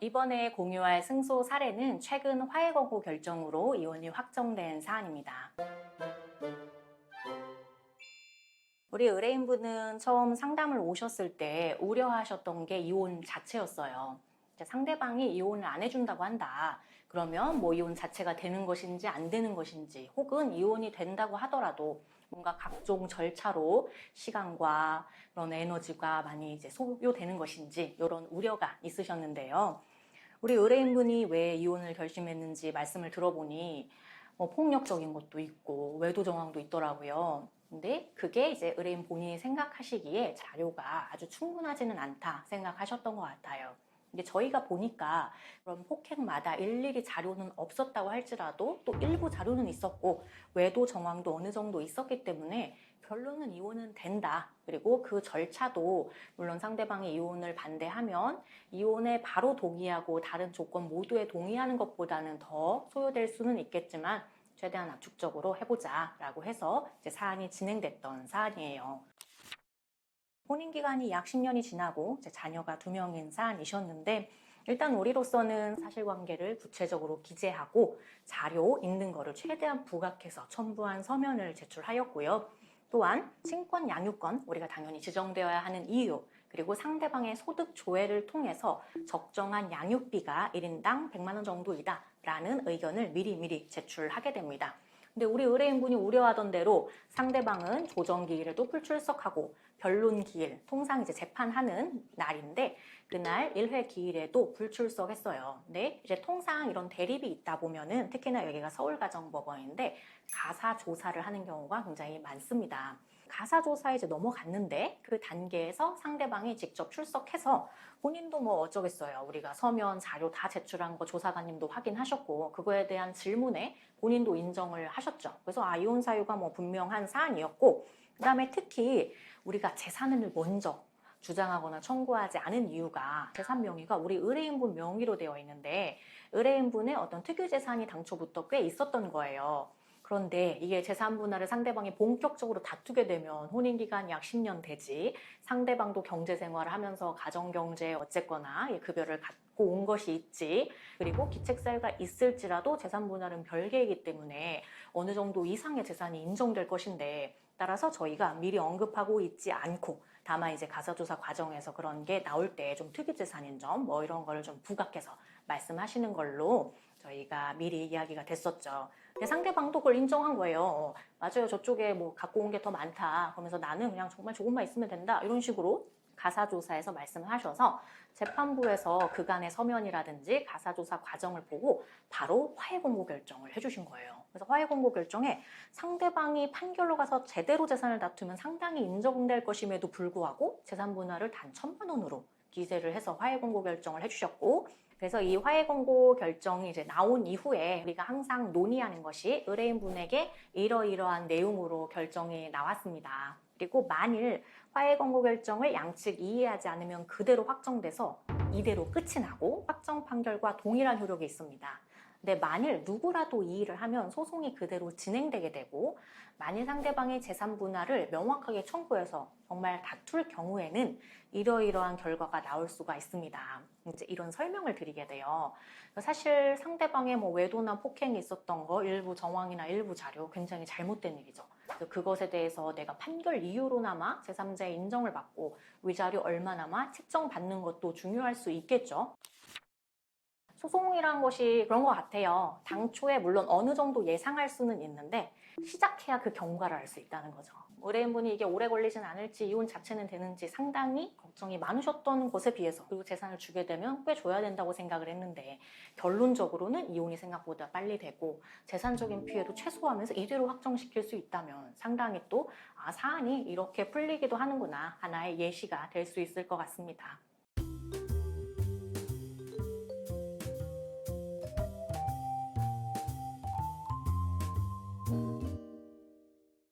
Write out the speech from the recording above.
이번에 공유할 승소 사례는 최근 화해 거부 결정으로 이혼이 확정된 사안입니다. 우리 의뢰인분은 처음 상담을 오셨을 때 우려하셨던 게 이혼 자체였어요. 이제 상대방이 이혼을 안 해준다고 한다. 그러면 뭐 이혼 자체가 되는 것인지 안 되는 것인지, 혹은 이혼이 된다고 하더라도 뭔가 각종 절차로 시간과 그런 에너지가 많이 이제 소요되는 것인지, 이런 우려가 있으셨는데요. 우리 의뢰인분이 왜 이혼을 결심했는지 말씀을 들어보니 뭐 폭력적인 것도 있고 외도 정황도 있더라고요. 근데 그게 이제 의뢰인 본인이 생각하시기에 자료가 아주 충분하지는 않다 생각하셨던 것 같아요. 근데 저희가 보니까 그런 폭행마다 일일이 자료는 없었다고 할지라도 또 일부 자료는 있었고 외도 정황도 어느 정도 있었기 때문에 결론은 이혼은 된다. 그리고 그 절차도 물론 상대방이 이혼을 반대하면 이혼에 바로 동의하고 다른 조건 모두에 동의하는 것보다는 더 소요될 수는 있겠지만 최대한 압축적으로 해보자 라고 해서 이제 사안이 진행됐던 사안이에요. 혼인기간이 약 10년이 지나고 이제 자녀가 2명인 사안이셨는데, 일단 우리로서는 사실관계를 구체적으로 기재하고 자료 있는 거를 최대한 부각해서 첨부한 서면을 제출하였고요. 또한 친권 양육권, 우리가 당연히 지정되어야 하는 이유, 그리고 상대방의 소득 조회를 통해서 적정한 양육비가 1인당 100만 원 정도이다 라는 의견을 미리 제출하게 됩니다. 근데 우리 의뢰인분이 우려하던 대로 상대방은 조정기일에도 불출석하고 변론 기일, 통상 이제 재판하는 날인데 그날 1회 기일에도 불출석했어요. 근데 이제 통상 이런 대립이 있다 보면은, 특히나 여기가 서울가정법원인데 가사 조사를 하는 경우가 굉장히 많습니다. 가사 조사에 이제 넘어갔는데 그 단계에서 상대방이 직접 출석해서 본인도 뭐 어쩌겠어요. 우리가 서면 자료 다 제출한 거 조사관님도 확인하셨고 그거에 대한 질문에 본인도 인정을 하셨죠. 그래서 이혼 사유가 뭐 분명한 사안이었고, 그다음에 특히 우리가 재산을 먼저 주장하거나 청구하지 않은 이유가 재산 명의가 우리 의뢰인분 명의로 되어 있는데 의뢰인분의 어떤 특유재산이 당초부터 꽤 있었던 거예요. 그런데 이게 재산 분할을 상대방이 본격적으로 다투게 되면 혼인기간이 약 10년 되지, 상대방도 경제생활을 하면서 가정경제 어쨌거나 급여를 갖고 온 것이 있지, 그리고 기책사유가 있을지라도 재산 분할은 별개이기 때문에 어느 정도 이상의 재산이 인정될 것인데, 따라서 저희가 미리 언급하고 있지 않고 다만 이제 가사조사 과정에서 그런 게 나올 때 좀 특이재산인 점 뭐 이런 거를 좀 부각해서 말씀하시는 걸로 저희가 미리 이야기가 됐었죠. 근데 상대방도 그걸 인정한 거예요. 맞아요. 저쪽에 뭐 갖고 온 게 더 많다. 그러면서 나는 그냥 정말 조금만 있으면 된다. 이런 식으로 가사조사에서 말씀을 하셔서 재판부에서 그간의 서면이라든지 가사조사 과정을 보고 바로 화해공고 결정을 해주신 거예요. 그래서 화해공고 결정에 상대방이 판결로 가서 제대로 재산을 다투면 상당히 인정될 것임에도 불구하고 재산 분할을 단 1,000만 원으로 기재를 해서 화해공고 결정을 해주셨고, 그래서 이 화해공고 결정이 이제 나온 이후에 우리가 항상 논의하는 것이 의뢰인분에게 이러이러한 내용으로 결정이 나왔습니다. 그리고 만일 화해공고 결정을 양측 이해하지 않으면 그대로 확정돼서 이대로 끝이 나고 확정 판결과 동일한 효력이 있습니다. 근데 만일 누구라도 이의를 하면 소송이 그대로 진행되게 되고, 만일 상대방의 재산 분할을 명확하게 청구해서 정말 다툴 경우에는 이러이러한 결과가 나올 수가 있습니다. 이제 이런 설명을 드리게 돼요. 사실 상대방의 뭐 외도나 폭행이 있었던 거 일부 정황이나 일부 자료 굉장히 잘못된 일이죠. 그것에 대해서 내가 판결 이유로나마 제3자의 인정을 받고 위자료 얼마나마 책정받는 것도 중요할 수 있겠죠. 소송이란 것이 그런 것 같아요. 당초에 물론 어느 정도 예상할 수는 있는데 시작해야 그 경과를 알 수 있다는 거죠. 의뢰인분이 이게 오래 걸리진 않을지, 이혼 자체는 되는지 상당히 걱정이 많으셨던 것에 비해서, 그리고 재산을 주게 되면 꽤 줘야 된다고 생각을 했는데 결론적으로는 이혼이 생각보다 빨리 되고 재산적인 피해도 최소화하면서 이대로 확정시킬 수 있다면 상당히 또 사안이 이렇게 풀리기도 하는구나, 하나의 예시가 될 수 있을 것 같습니다.